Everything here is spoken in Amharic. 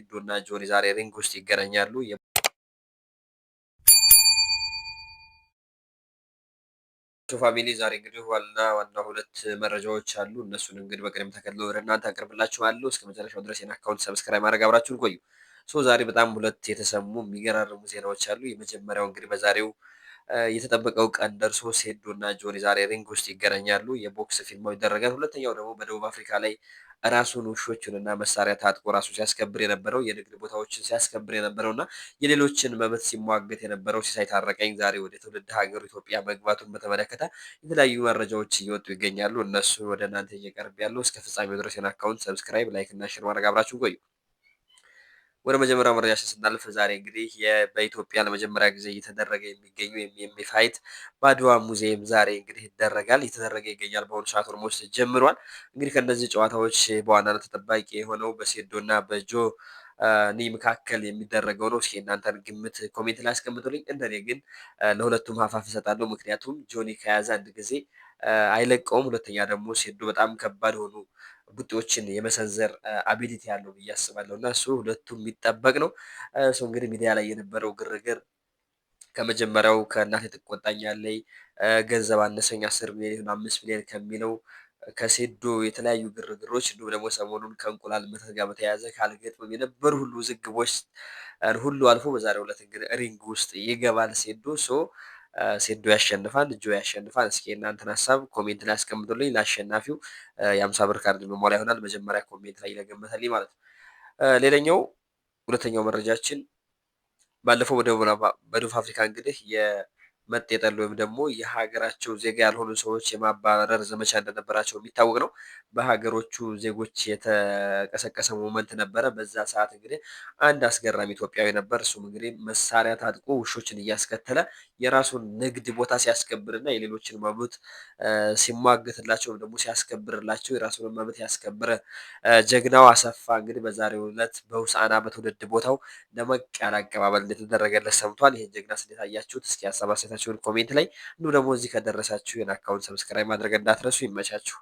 ቴዶና ጆኒ ዛሬ ሪንግ ውስጥ ይገናኛሉ። ፋሚሊ ዛሬ እንግዲህ ዋና ዋና ሁለት መረጃዎች አሉ። እነሱን እንግዲህ በቅደም ተከተል ወደ እናንተ አቀርብላችኋለሁ። እስከ መጨረሻው ድረስ የኔን አካውንት ሰብስክራይብ ማድረግ አብራችሁን ቆዩ። ዛሬ በጣም ሁለት የተሰሙ የሚገራርሙ ዜናዎች አሉ። የመጀመሪያው እንግዲህ በዛሬው የተጠበቀው ቀን ደርሶ ሴዶ እና ጆኒ ዛሬ ሪንግ ውስጥ ይገናኛሉ። የቦክስ ፊልማው ይደረጋል። ሁለተኛው ደግሞ በደቡብ አፍሪካ ላይ ራሱን ውሾችን እና መሳሪያ ታጥቆ ራሱ ሲያስከብር የነበረው የንግድ ቦታዎችን ሲያስከብር የነበረው እና የሌሎችን መብት ሲሟገት የነበረው ሲሳይ ታረቀኝ ዛሬ ወደ ትውልድ ሀገሩ ኢትዮጵያ መግባቱን በተመለከተ የተለያዩ መረጃዎች እየወጡ ይገኛሉ። እነሱ ወደ እናንተ እየቀርብ ያለው እስከ ፍጻሜው ድረስ የኔን አካውንት ሰብስክራይብ፣ ላይክ እና ሼር ማድረግ አብራችሁ ቆዩ። ወደ መጀመሪያው መረጃችን ስናልፍ ዛሬ እንግዲህ በኢትዮጵያ ለመጀመሪያ ጊዜ እየተደረገ የሚገኙ ፋይት በአድዋ ሙዚየም ዛሬ እንግዲህ ይደረጋል እየተደረገ ይገኛል። በአሁኑ ሰዓት ኦልሞስት ጀምሯል። እንግዲህ ከእነዚህ ጨዋታዎች በዋናነት ተጠባቂ የሆነው በሴዶ እና በጆ ኒ መካከል የሚደረገው ነው። እስኪ እናንተን ግምት ኮሜንት ላይ አስቀምጡልኝ። እንደኔ ግን ለሁለቱም ሀፋፍ እሰጣለሁ። ምክንያቱም ጆኒ ከያዘ አንድ ጊዜ አይለቀውም። ሁለተኛ ደግሞ ሴዶ በጣም ከባድ ሆኑ ቡጢዎችን የመሰንዘር አቢሊቲ ያለው ብዬ አስባለሁ እና እሱ ሁለቱም የሚጠበቅ ነው። እሱ እንግዲህ ሚዲያ ላይ የነበረው ግርግር ከመጀመሪያው ከእናቴ ትቆጣኛለች ገንዘብ አነሰኝ 10 ሚሊዮን 5 ሚሊዮን ከሚለው ከሴዶ የተለያዩ ግርግሮች እንዲሁም ደግሞ ሰሞኑን ከእንቁላል መተት ጋር በተያያዘ ካልገጥምም የነበሩ ሁሉ ውዝግቦች ሁሉ አልፎ በዛሬው ዕለት እንግዲህ ሪንግ ውስጥ ይገባል ሴዶ። ሴዶ ያሸንፋል፣ ጆ ያሸንፋል። እስኪ እናንተን ሀሳብ ኮሜንት ላይ አስቀምጡልኝ። ለአሸናፊው የ50 ብር ካርድ መሟላ ይሆናል። መጀመሪያ ኮሜንት ላይ ለገመተልኝ ማለት ነው። ሌላኛው ሁለተኛው መረጃችን ባለፈው በደቡብ አፍሪካ እንግዲህ የመጤጠል ወይም ደግሞ የሀገራቸው ዜጋ ያልሆኑ ሰዎች የማባረር ዘመቻ እንደነበራቸው የሚታወቅ ነው። በሀገሮቹ ዜጎች የተቀሰቀሰ ሞመንት ነበረ። በዛ ሰዓት እንግዲህ አንድ አስገራሚ ኢትዮጵያዊ ነበር። እሱም እንግዲህ መሳሪያ ታጥቆ ውሾችን እያስከተለ የራሱን ንግድ ቦታ ሲያስከብርና የሌሎችን መብት ሲሟገትላቸው ወይም ደግሞ ሲያስከብርላቸው የራሱን መብት ያስከበረ ጀግናው አሰፋ እንግዲህ በዛሬው ዕለት በሆሳዕና በትውልድ ቦታው ደመቅ ያለ አቀባበል እንደተደረገለት ሰምቷል። ይህን ጀግናስ እንዴት አያችሁት? እስኪ ሀሳብ አስተያየታችሁን ኮሜንት ላይ እንዲሁም ደግሞ እዚህ ከደረሳችሁ የኔን አካውንት ሰብስክራይብ ማድረግ እንዳትረሱ። ይመቻችሁ።